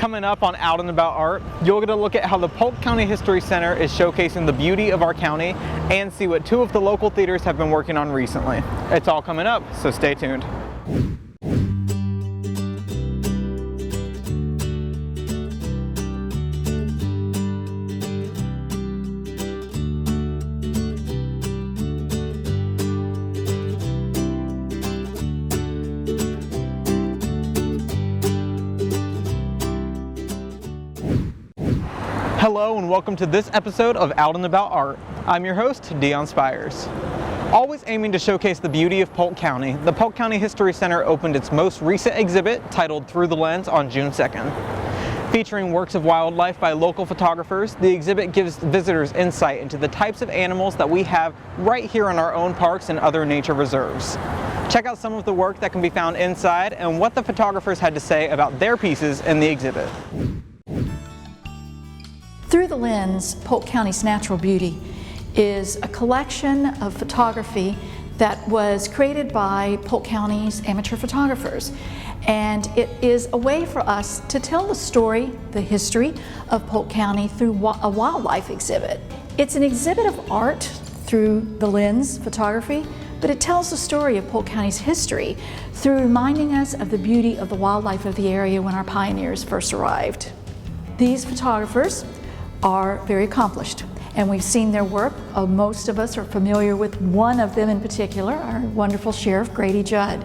Coming up on Out and About Art, you'll get a look at how the Polk County History Center is showcasing the beauty of our county and see what two of the local theaters have been working on recently. It's all coming up, so stay tuned. Hello and welcome to this episode of Out and About Art. I'm your host, Dion Spires. Always aiming to showcase the beauty of Polk County, the Polk County History Center opened its most recent exhibit titled Through the Lens on June 2nd. Featuring works of wildlife by local photographers, the exhibit gives visitors insight into the types of animals that we have right here in our own parks and other nature reserves. Check out some of the work that can be found inside and what the photographers had to say about their pieces in the exhibit. Through the Lens, Polk County's Natural Beauty is a collection of photography that was created by Polk County's amateur photographers. And it is a way for us to tell the story, the history of Polk County through a wildlife exhibit. It's an exhibit of art through the lens photography, but it tells the story of Polk County's history through reminding us of the beauty of the wildlife of the area when our pioneers first arrived. These photographers are very accomplished, and we've seen their work. Most of us are familiar with one of them in particular, our wonderful Sheriff Grady Judd.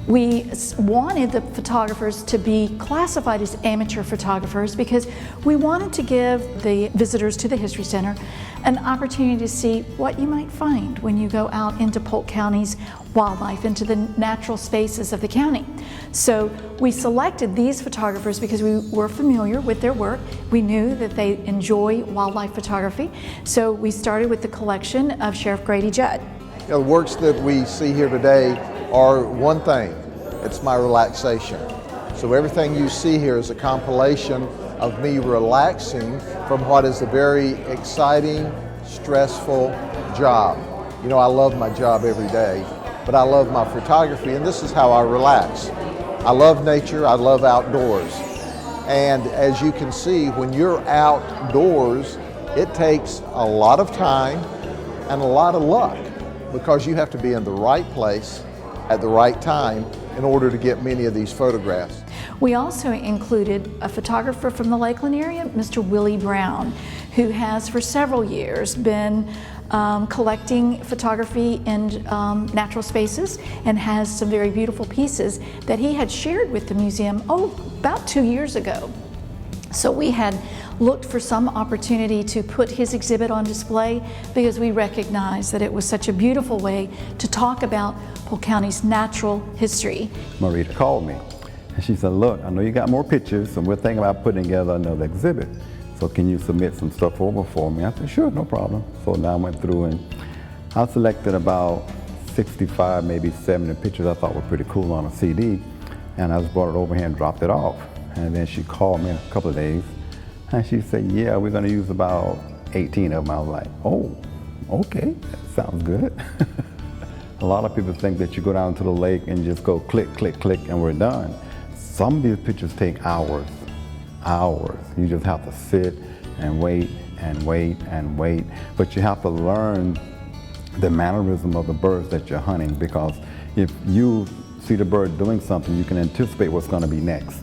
We wanted the photographers to be classified as amateur photographers because we wanted to give the visitors to the History Center an opportunity to see what you might find when you go out into Polk County's wildlife, into the natural spaces of the county. So we selected these photographers because we were familiar with their work. We knew that they enjoy wildlife photography. So we started with the collection of Sheriff Grady Judd. The works that we see here today are one thing, it's my relaxation. So everything you see here is a compilation of me relaxing from what is a very exciting, stressful job. You know, I love my job every day, but I love my photography, and this is how I relax. I love nature, I love outdoors. And as you can see, when you're outdoors, it takes a lot of time and a lot of luck because you have to be in the right place at the right time in order to get many of these photographs. We also included a photographer from the Lakeland area, Mr. Willie Brown, who has for several years been collecting photography in natural spaces and has some very beautiful pieces that he had shared with the museum, about 2 years ago. So we had looked for some opportunity to put his exhibit on display because we recognized that it was such a beautiful way to talk about Polk County's natural history. Marita called me and she said, look, I know you got more pictures and we're thinking about putting together another exhibit. So can you submit some stuff over for me? I said, sure, no problem. So now I went through and I selected about 65, maybe 70 pictures I thought were pretty cool on a CD. And I just brought it over here and dropped it off. And then she called me in a couple of days and she said, yeah, we're gonna use about 18 of them. I was like, oh, okay, that sounds good. A lot of people think that you go down to the lake and just go click, click, click, and we're done. Some of these pictures take hours. You just have to sit and wait and wait and wait. But you have to learn the mannerism of the birds that you're hunting, because if you see the bird doing something, you can anticipate what's going to be next.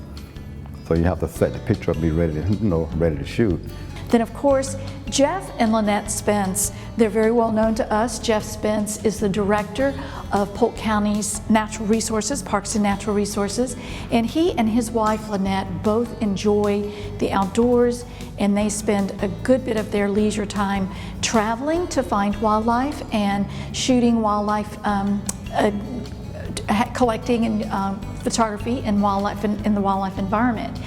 So you have to set the picture up, be ready to, ready to shoot. Then of course, Jeff and Lynette Spence, they're very well known to us. Jeff Spence is the director of Polk County's Natural Resources, Parks and Natural Resources, and he and his wife Lynette both enjoy the outdoors, and they spend a good bit of their leisure time traveling to find wildlife and shooting wildlife, collecting and photography and wildlife in the wildlife environment.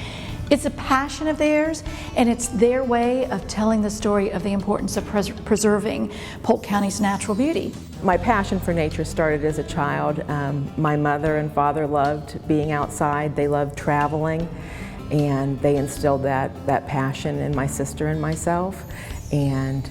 It's a passion of theirs, and it's their way of telling the story of the importance of preserving Polk County's natural beauty. My passion for nature started as a child. My mother and father loved being outside. They loved traveling, and they instilled that passion in my sister and myself. and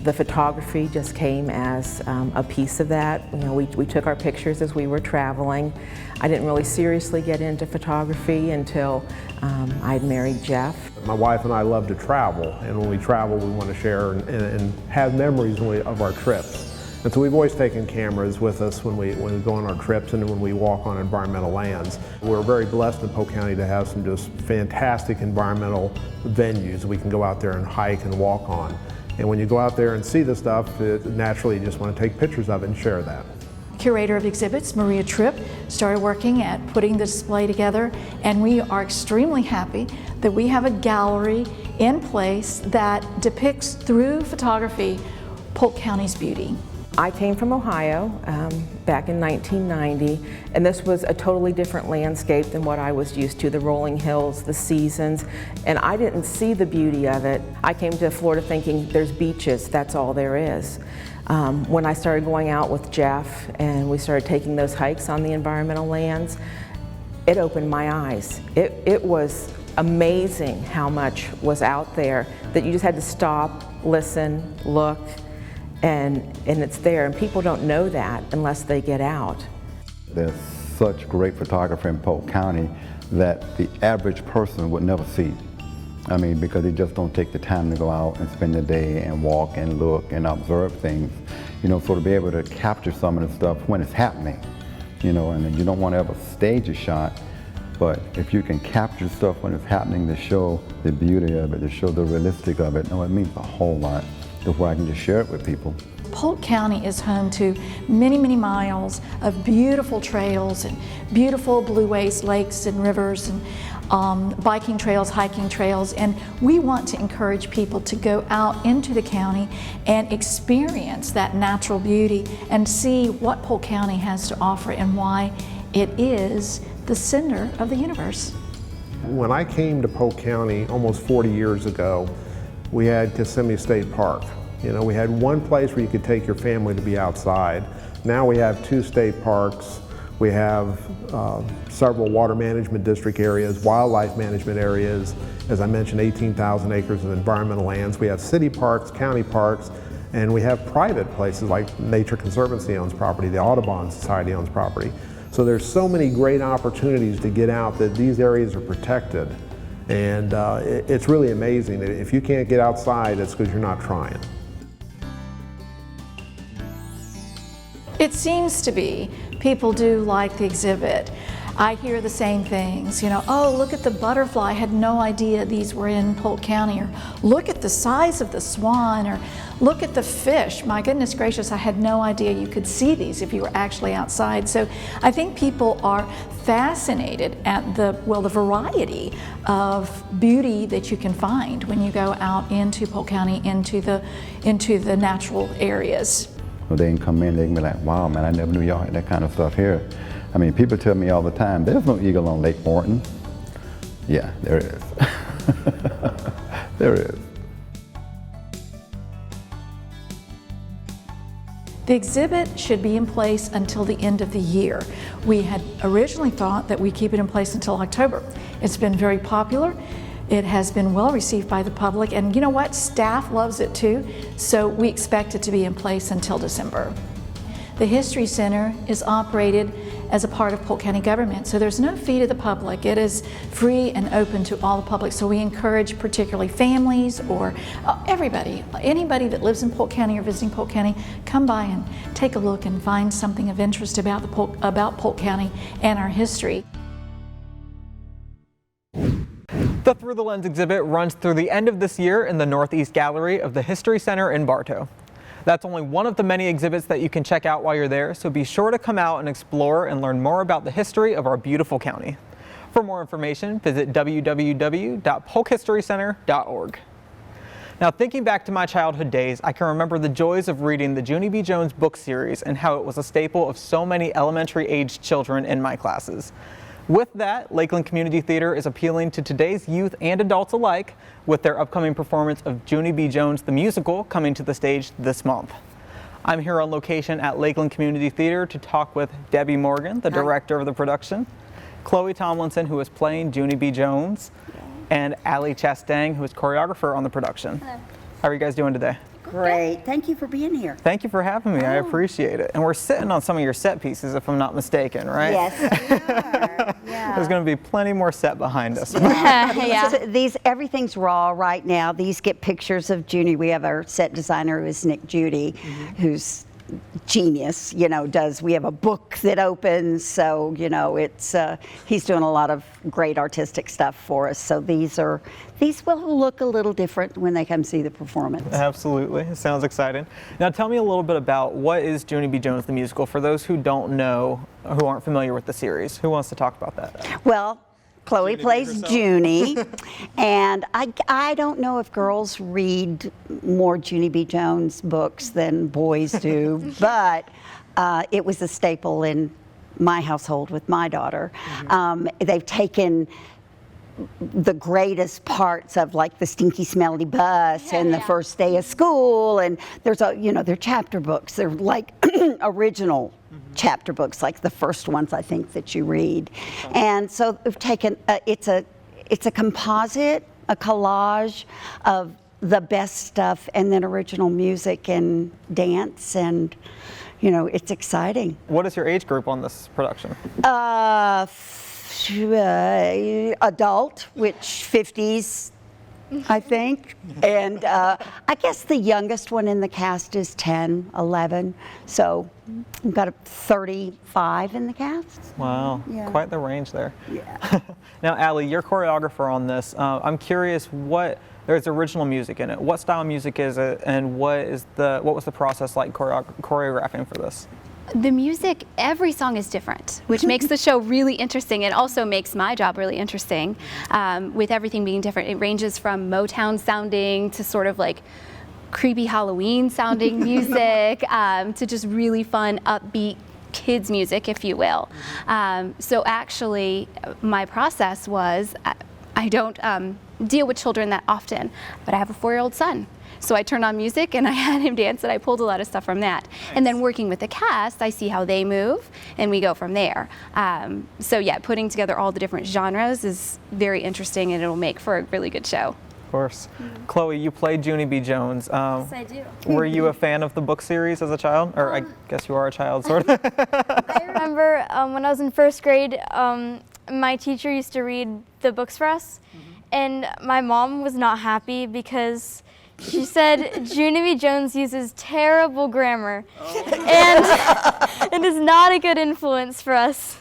the photography just came as a piece of that. You know, we took our pictures as we were traveling. I didn't really seriously get into photography until I'd married Jeff. My wife and I love to travel, and when we travel we want to share and have memories of our trips. And so we've always taken cameras with us when we go on our trips and when we walk on environmental lands. We're very blessed in Polk County to have some just fantastic environmental venues we can go out there and hike and walk on. And when you go out there and see the stuff, naturally you just want to take pictures of it and share that. Curator of exhibits, Maria Tripp, started working at putting the display together, and we are extremely happy that we have a gallery in place that depicts through photography Polk County's beauty. I came from Ohio back in 1990, and this was a totally different landscape than what I was used to, the rolling hills, the seasons, and I didn't see the beauty of it. I came to Florida thinking there's beaches, that's all there is. When I started going out with Jeff and we started taking those hikes on the environmental lands, it opened my eyes. It was amazing how much was out there that you just had to stop, listen, look, and it's there, and people don't know that unless they get out. There's such great photography in Polk County that the average person would never see. I mean, because they just don't take the time to go out and spend the day and walk and look and observe things. You know, so to be able to capture some of the stuff when it's happening, you know, and you don't want to ever stage a shot, but if you can capture stuff when it's happening to show the beauty of it, to show the realistic of it, no, it means a whole lot. Where I can just share it with people. Polk County is home to many, many miles of beautiful trails and beautiful blueways, lakes and rivers, and biking trails, hiking trails, and we want to encourage people to go out into the county and experience that natural beauty and see what Polk County has to offer and why it is the center of the universe. When I came to Polk County almost 40 years ago, we had Kissimmee State Park. You know, we had one place where you could take your family to be outside. Now we have 2 state parks. We have several water management district areas, wildlife management areas. As I mentioned, 18,000 acres of environmental lands. We have city parks, county parks, and we have private places like Nature Conservancy owns property, the Audubon Society owns property. So there's so many great opportunities to get out that these areas are protected. And it's really amazing. If you can't get outside, it's because you're not trying. It seems to be people do like the exhibit. I hear the same things, you know, oh, look at the butterfly, I had no idea these were in Polk County, or look at the size of the swan, or look at the fish, my goodness gracious, I had no idea you could see these if you were actually outside. So I think people are fascinated at the variety of beauty that you can find when you go out into Polk County, into the natural areas. Well, they can come in, they can be like, wow, man, I never knew y'all had that kind of stuff here. I mean, people tell me all the time, there's no eagle on Lake Morton. Yeah, there is. There is. The exhibit should be in place until the end of the year. We had originally thought that we'd keep it in place until October. It's been very popular. It has been well received by the public, and you know what? Staff loves it too, so we expect it to be in place until December. The History Center is operated as a part of Polk County government, so there's no fee to the public. It is free and open to all the public, so we encourage particularly families or everybody, anybody that lives in Polk County or visiting Polk County, come by and take a look and find something of interest about Polk County and our history. The Through the Lens exhibit runs through the end of this year in the Northeast Gallery of the History Center in Bartow. That's only one of the many exhibits that you can check out while you're there, so be sure to come out and explore and learn more about the history of our beautiful county. For more information, visit www.polkhistorycenter.org. Now, thinking back to my childhood days, I can remember the joys of reading the Junie B. Jones book series and how it was a staple of so many elementary-aged children in my classes. With that, Lakeland Community Theater is appealing to today's youth and adults alike with their upcoming performance of Junie B. Jones the Musical coming to the stage this month. I'm here on location at Lakeland Community Theater to talk with Debbie Morgan, the director of the production, Chloe Tomlinson, who is playing Junie B. Jones, and Allie Chastain, who is choreographer on the production. Hello. How are you guys doing today? Great. Thank you for being here. Thank you for having me. I appreciate it. And we're sitting on some of your set pieces, if I'm not mistaken, right? Yes, we are. Yeah. There's going to be plenty more set behind us. Everything's raw right now. These get pictures of Junie. We have our set designer, who is Nick Judy, who's genius. We have a book that opens, so he's doing a lot of great artistic stuff for us. So these will look a little different when they come see the performance. Absolutely. It sounds exciting. Now tell me a little bit about what is Junie B. Jones the musical for those who don't know, who aren't familiar with the series. Who wants to talk about that? Well, Chloe plays Junie, and I don't know if girls read more Junie B. Jones books than boys do, but it was a staple in my household with my daughter. They've taken the greatest parts of like the stinky smelly bus and the first day of school, and there's they're chapter books. They're like original chapter books, like the first ones I think that you read. And so we've taken it's a composite, a collage of the best stuff, and then original music and dance, and it's exciting. What is your age group on this production? Adult, which 50s, I think. And I guess the youngest one in the cast is 10, 11. So we've got a 35 in the cast. Wow, quite the range there. Yeah. Now, Allie, you're choreographer on this. I'm curious, there's original music in it. What style of music is it, and what was the process like choreographing for this? The music, every song is different, which makes the show really interesting. It also makes my job really interesting with everything being different. It ranges from Motown sounding to sort of like creepy Halloween sounding music to just really fun, upbeat kids music, if you will. So actually, my process was, I don't deal with children that often, but I have a 4-year-old son. So I turned on music and I had him dance, and I pulled a lot of stuff from that. Nice. And then working with the cast, I see how they move and we go from there. So yeah, putting together all the different genres is very interesting, and it'll make for a really good show. Of course. Chloe, you played Junie B. Jones. Yes, I do. Were you a fan of the book series as a child? Or I guess you are a child, sort of. I remember when I was in 1st grade, my teacher used to read the books for us, and my mom was not happy because she said Junie B. Jones uses terrible grammar, and it is not a good influence for us.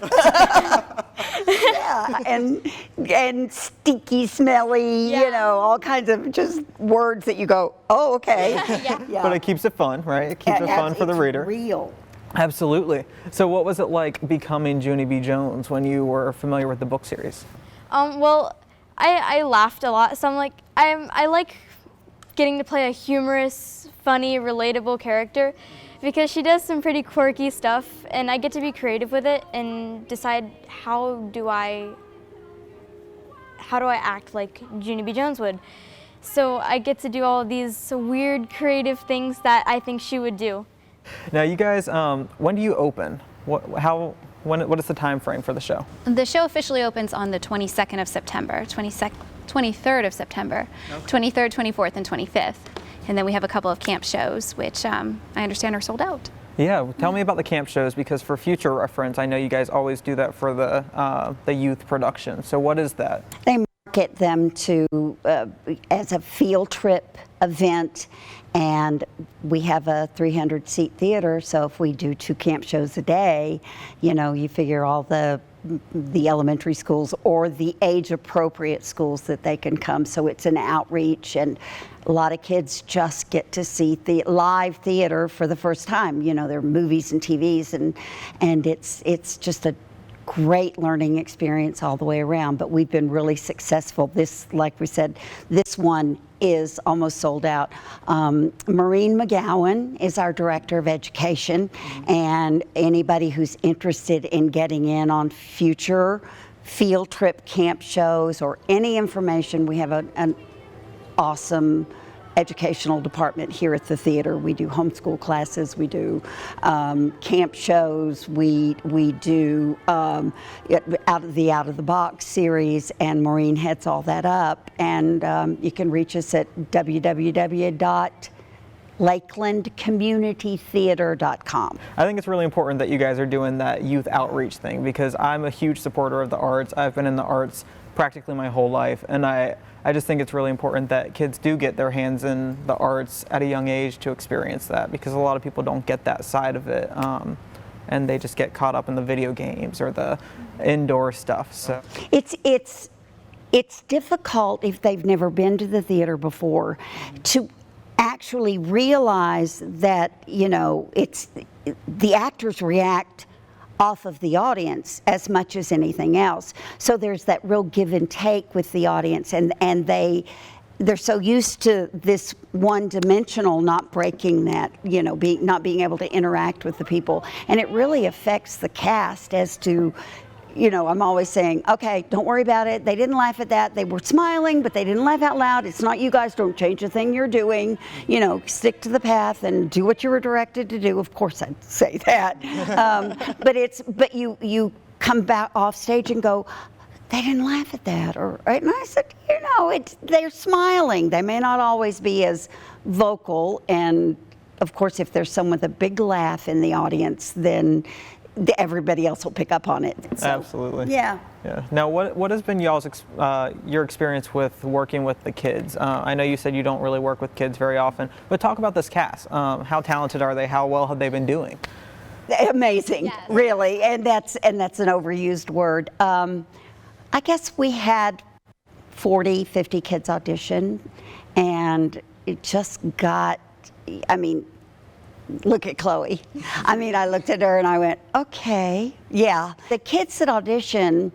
Yeah, and stinky, smelly, all kinds of just words that you go, oh, okay. Yeah. But it keeps it fun, right? It keeps it fun for the reader. It's real. Absolutely. So what was it like becoming Junie B. Jones when you were familiar with the book series? Well, I laughed a lot, so I like getting to play a humorous, funny, relatable character, because she does some pretty quirky stuff, and I get to be creative with it and decide how do I act like Junie B. Jones would. So I get to do all of these weird creative things that I think she would do. Now you guys, when do you open? What is the time frame for the show? The show officially opens on the 22nd of September, 23rd of September, 23rd, 24th, and 25th. And then we have a couple of camp shows, which I understand are sold out. Yeah, tell me about the camp shows, because for future reference, I know you guys always do that for the youth production. So what is that? They market them to as a field trip event, and we have a 300-seat theater, so if we do 2 camp shows a day, you figure all the elementary schools or the age-appropriate schools that they can come, so it's an outreach, and a lot of kids just get to see the live theater for the first time. There are movies and TVs, and it's just a great learning experience all the way around, but we've been really successful. This, like we said, this one is almost sold out. Maureen McGowan is our Director of Education, and anybody who's interested in getting in on future field trip camp shows or any information, we have an awesome educational department here at the theater. We do homeschool classes, we do camp shows, we do out of the Box series, and Maureen heads all that up. And you can reach us at www.lakelandcommunitytheater.com. I think it's really important that you guys are doing that youth outreach thing, because I'm a huge supporter of the arts. I've been in the arts practically my whole life, and I just think it's really important that kids do get their hands in the arts at a young age to experience that, because a lot of people don't get that side of it, and they just get caught up in the video games or the indoor stuff. So It's difficult if they've never been to the theater before to actually realize that, you know, it's the actors react off of the audience as much as anything else. So there's that real give and take with the audience, and they're so used to this one-dimensional, not breaking that, you know, not being able to interact with the people, and it really affects the cast as to, you know, I'm always saying, okay, don't worry about it. They didn't laugh at that. They were smiling, but they didn't laugh out loud. It's not you guys. Don't change a thing you're doing. You know, stick to the path and do what you were directed to do. Of course, I'd say that. But you come back off stage and go, they didn't laugh at that. And I said, you know, they're smiling. They may not always be as vocal. And of course, if there's someone with a big laugh in the audience, then everybody else will pick up on it. So, absolutely. Yeah. Yeah. Now, what has been your experience with working with the kids? I know you said you don't really work with kids very often, but talk about this cast. How talented are they? How well have they been doing? Amazing, yes. Really, and that's an overused word. I guess we had 40, 50 kids audition, and it just got, I mean, look at Chloe. I mean, I looked at her and I went, okay, yeah. The kids that audition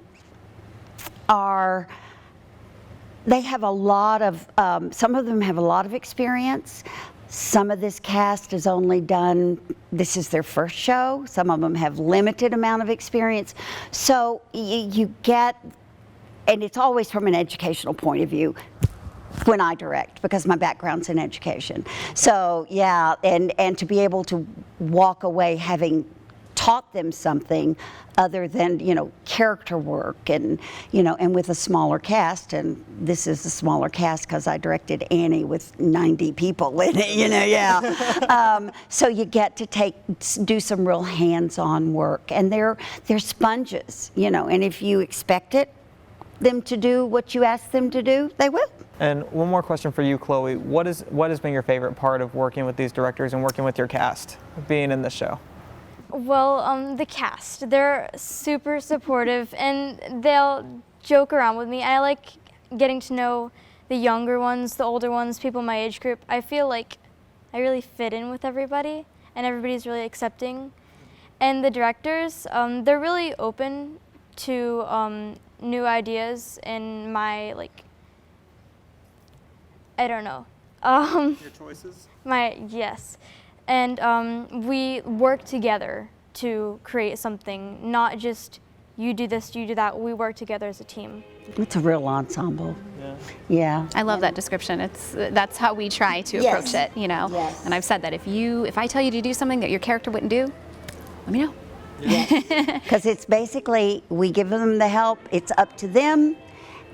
they have a lot of, some of them have a lot of experience. Some of this cast has only done, this is their first show. Some of them have limited amount of experience. So you get, and it's always from an educational point of view when I direct, because my background's in education. So yeah, and to be able to walk away having taught them something other than, you know, character work, and, you know, and with a smaller cast, and this is a smaller cast because I directed Annie with 90 people in it, you know, yeah. So you get to do some real hands-on work, and they're sponges, you know, and if you expect them to do what you ask them to do, they will. And one more question for you, Chloe. What has been your favorite part of working with these directors and working with your cast, being in this show? Well, the cast, they're super supportive, and they'll joke around with me. I like getting to know the younger ones, the older ones, people in my age group. I feel like I really fit in with everybody, and everybody's really accepting. And the directors, they're really open to new ideas in my, like, I don't know. Your choices? Yes. And we work together to create something, not just you do this, you do that. We work together as a team. It's a real ensemble. Yeah. I love that description. That's how we try to approach it, you know. Yes. And I've said that if I tell you to do something that your character wouldn't do, let me know. Because it's basically, we give them the help, it's up to them,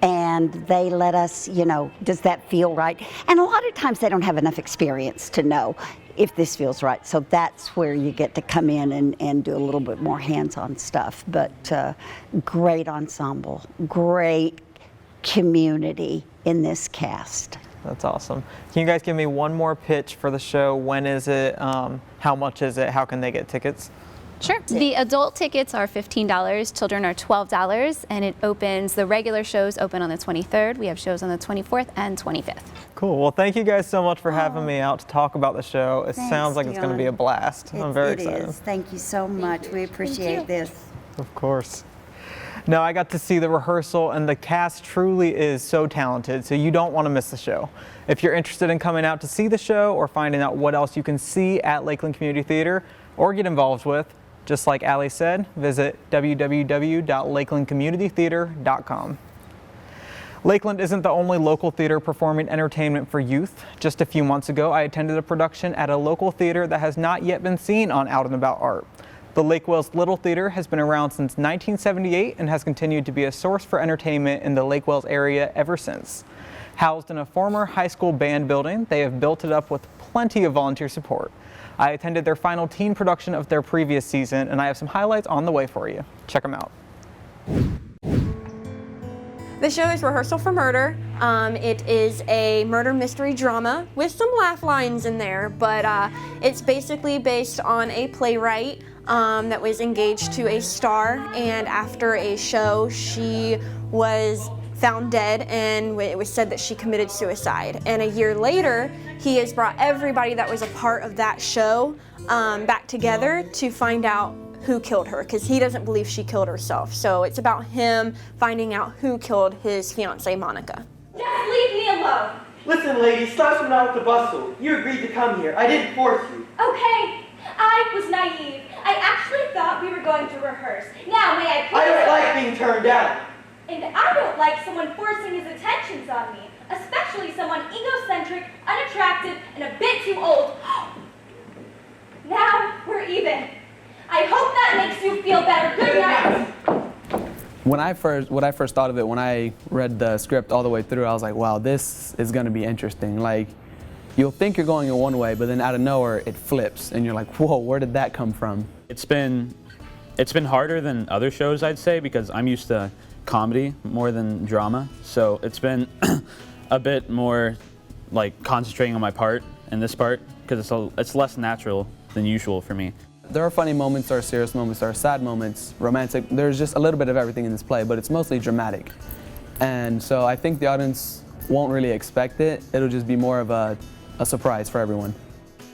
and they let us, you know, does that feel right? And a lot of times they don't have enough experience to know if this feels right. So that's where you get to come in and do a little bit more hands-on stuff. But great ensemble, great community in this cast. That's awesome. Can you guys give me one more pitch for the show? When is it? How much is it? How can they get tickets? Sure. The adult tickets are $15, children are $12, and it opens, the regular shows open on the 23rd. We have shows on the 24th and 25th. Cool. Well, thank you guys so much for having me out to talk about the show. It sounds like it's going to be a blast. I'm very excited. It is. Thank you so much. We appreciate this. Of course. Now, I got to see the rehearsal, and the cast truly is so talented, so you don't want to miss the show. If you're interested in coming out to see the show or finding out what else you can see at Lakeland Community Theater or get involved with, just like Allie said, visit www.lakelandcommunitytheater.com. Lakeland isn't the only local theater performing entertainment for youth. Just a few months ago, I attended a production at a local theater that has not yet been seen on Out and About Art. The Lake Wales Little Theater has been around since 1978 and has continued to be a source for entertainment in the Lake Wales area ever since. Housed in a former high school band building, they have built it up with plenty of volunteer support. I attended their final teen production of their previous season, and I have some highlights on the way for you. Check them out. The show is Rehearsal for Murder. It is a murder mystery drama with some laugh lines in there, but it's basically based on a playwright that was engaged to a star, and after a show she was found dead, and it was said that she committed suicide. And a year later, he has brought everybody that was a part of that show back together to find out who killed her, because he doesn't believe she killed herself. So it's about him finding out who killed his fiancée, Monica. Just leave me alone. Listen, lady, stop some out with the bustle. You agreed to come here. I didn't force you. Okay, I was naive. I actually thought we were going to rehearse. Now, may I please... I don't like being turned down. And I don't like someone forcing his attentions on me, especially someone egocentric, unattractive, and a bit too old. Now we're even. I hope that makes you feel better. Good night. When I first thought of it, when I read the script all the way through, I was like, wow, this is going to be interesting. Like, you'll think you're going in one way, but then out of nowhere it flips, and you're like, whoa, where did that come from? It's been harder than other shows, I'd say, because I'm used to comedy more than drama, so it's been a bit more like concentrating on my part in this part, because it's less natural than usual for me. There are funny moments, there are serious moments, there are sad moments, romantic. There's just a little bit of everything in this play, but it's mostly dramatic. And so I think the audience won't really expect it. It'll just be more of a surprise for everyone.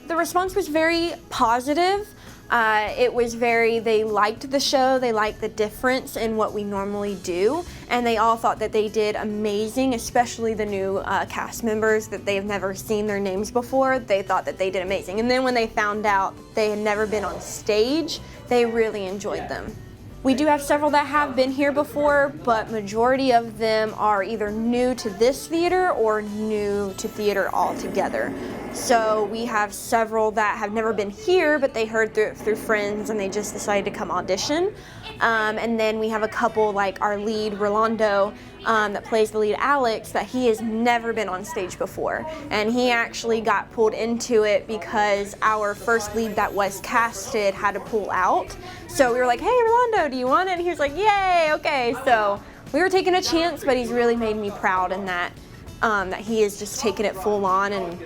The response was very positive. They liked the show, they liked the difference in what we normally do, and they all thought that they did amazing, especially the new cast members that they have never seen their names before. They thought that they did amazing. And then when they found out they had never been on stage, they really enjoyed them. We do have several that have been here before, but majority of them are either new to this theater or new to theater altogether. So we have several that have never been here, but they heard through friends and they just decided to come audition. And then we have a couple like our lead, Rolando, that plays the lead, Alex, that he has never been on stage before. And he actually got pulled into it because our first lead that was casted had to pull out. So we were like, hey, Rolando, do you want it? And he was like, yay, okay. So we were taking a chance, but he's really made me proud in that, that he has just taken it full on and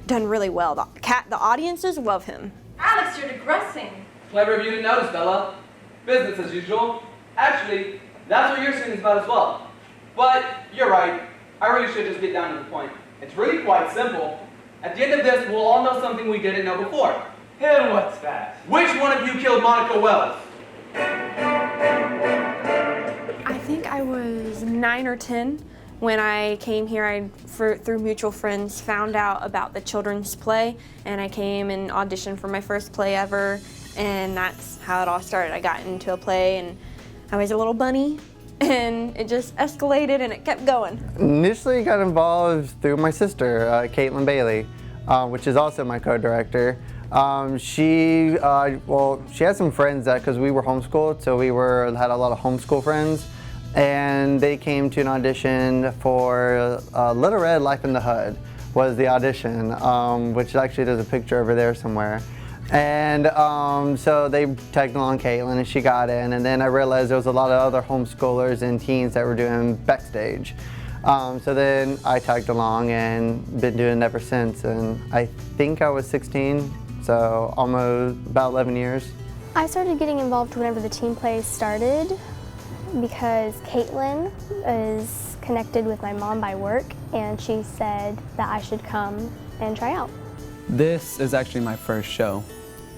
done really well. The audiences love him. Alex, you're digressing. Clever of you to notice, Bella. Business as usual. Actually, that's what your scene is about as well. But you're right. I really should just get down to the point. It's really quite simple. At the end of this, we'll all know something we didn't know before. And what's that? Which one of you killed Monica Wells? I think I was 9 or 10 when I came here. Through mutual friends, found out about the children's play, and I came and auditioned for my first play ever, and that's how it all started. I got into a play, and I was a little bunny, and it just escalated, and it kept going. Initially got involved through my sister, Caitlin Bailey, which is also my co-director. She had some friends that, because we were homeschooled, so had a lot of homeschool friends, and they came to an audition for Little Red Life in the Hood was the audition, which actually there's a picture over there somewhere. And so they tagged along Caitlin, and she got in, and then I realized there was a lot of other homeschoolers and teens that were doing backstage. So then I tagged along and been doing it ever since, and I think I was 16, so almost about 11 years. I started getting involved whenever the teen plays started because Caitlin is connected with my mom by work, and she said that I should come and try out. This is actually my first show.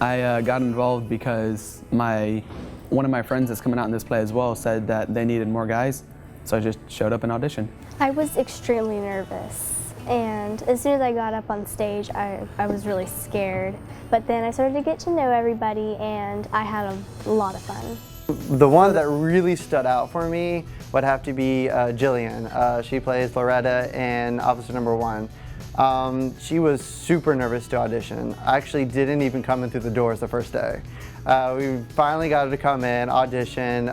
I got involved because one of my friends that's coming out in this play as well said that they needed more guys, so I just showed up and auditioned. I was extremely nervous, and as soon as I got up on stage, I was really scared. But then I started to get to know everybody, and I had a lot of fun. The one that really stood out for me would have to be Jillian. She plays Loretta in Officer Number 1. She was super nervous to audition. I actually didn't even come in through the doors the first day. We finally got her to come in, audition.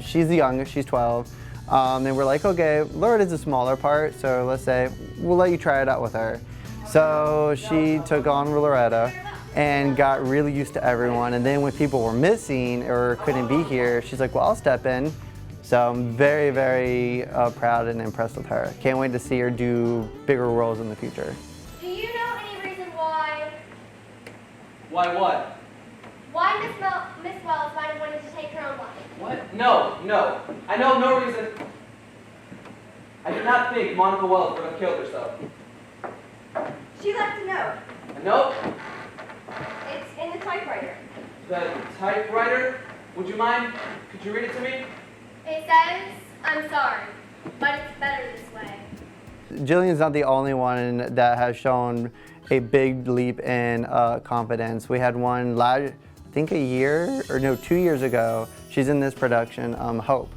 She's the youngest, she's 12. And we're like, okay, Loretta's a smaller part, so let's say we'll let you try it out with her. So she took on Loretta and got really used to everyone. And then when people were missing or couldn't be here, she's like, well, I'll step in. So I'm very, very proud and impressed with her. Can't wait to see her do bigger roles in the future. Do you know any reason why? Why what? Why Miss Wells might have wanted to take her own life? What? No. I know no reason. I do not think Monica Wells would have killed herself. She left a note. A note? It's in the typewriter. The typewriter? Would you mind? Could you read it to me? It says, I'm sorry, but it's better this way. Jillian's not the only one that has shown a big leap in confidence. We had one I think 2 years ago. She's in this production, Hope.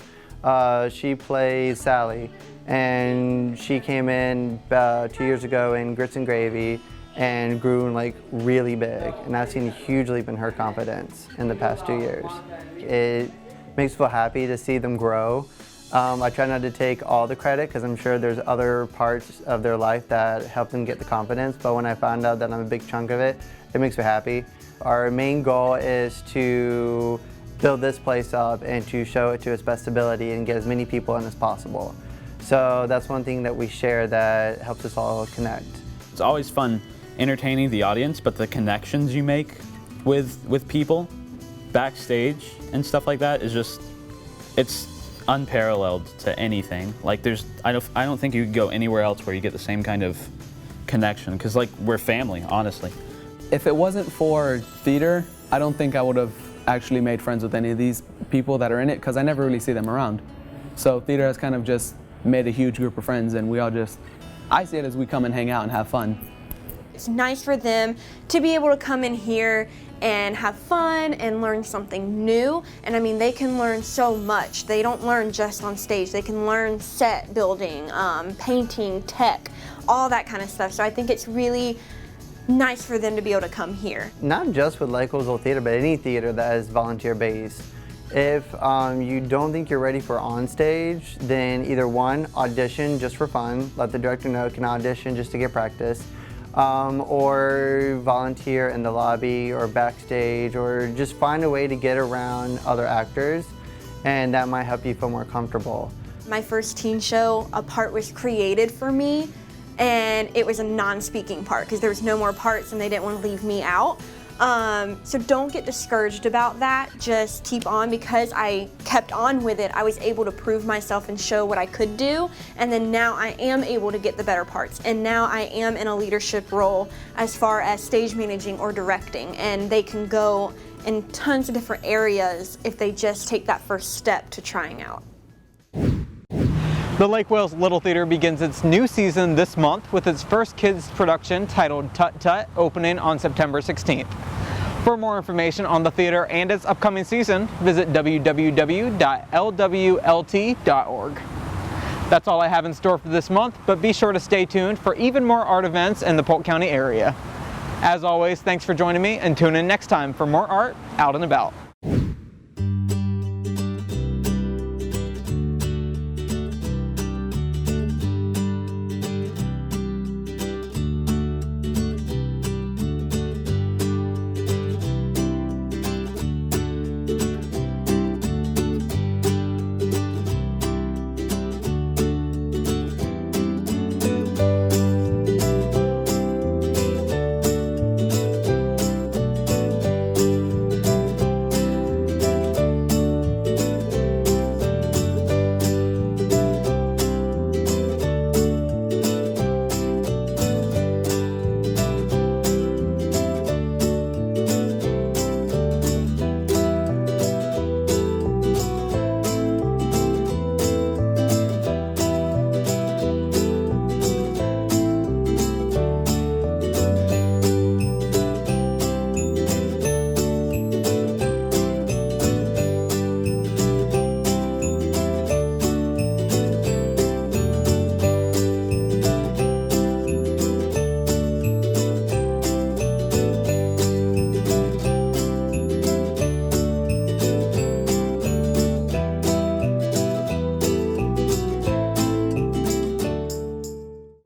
She plays Sally, and she came in 2 years ago in Grits and Gravy and grew like really big, and I've seen a huge leap in her confidence in the past 2 years. It makes me feel happy to see them grow. I try not to take all the credit because I'm sure there's other parts of their life that help them get the confidence, but when I found out that I'm a big chunk of it, it makes me happy. Our main goal is to build this place up and to show it to its best ability and get as many people in as possible. So that's one thing that we share that helps us all connect. It's always fun entertaining the audience, but the connections you make with people backstage and stuff like that is just, it's unparalleled to anything. Like I don't think you could go anywhere else where you get the same kind of connection, because like we're family, honestly. If it wasn't for theater, I don't think I would have actually made friends with any of these people that are in it, because I never really see them around. So theater has kind of just made a huge group of friends, and we all just, I see it as we come and hang out and have fun. It's nice for them to be able to come in here and have fun and learn something new. And I mean, they can learn so much. They don't learn just on stage. They can learn set building, painting, tech, all that kind of stuff. So I think it's really nice for them to be able to come here. Not just with Lake Roseville Theater, but any theater that is volunteer-based. If you don't think you're ready for on stage, then either one, audition just for fun. Let the director know, can audition just to get practice. Or volunteer in the lobby or backstage, or just find a way to get around other actors, and that might help you feel more comfortable. My first teen show, a part was created for me, and it was a non-speaking part because there was no more parts and they didn't want to leave me out. So don't get discouraged about that. Just keep on. Because I kept on with it, I was able to prove myself and show what I could do, and then now I am able to get the better parts, and now I am in a leadership role as far as stage managing or directing, and they can go in tons of different areas if they just take that first step to trying out. The Lake Wales Little Theater begins its new season this month with its first kids production titled Tut Tut, opening on September 16th. For more information on the theater and its upcoming season, visit www.lwlt.org. That's all I have in store for this month, but be sure to stay tuned for even more art events in the Polk County area. As always, thanks for joining me, and tune in next time for more art out and about.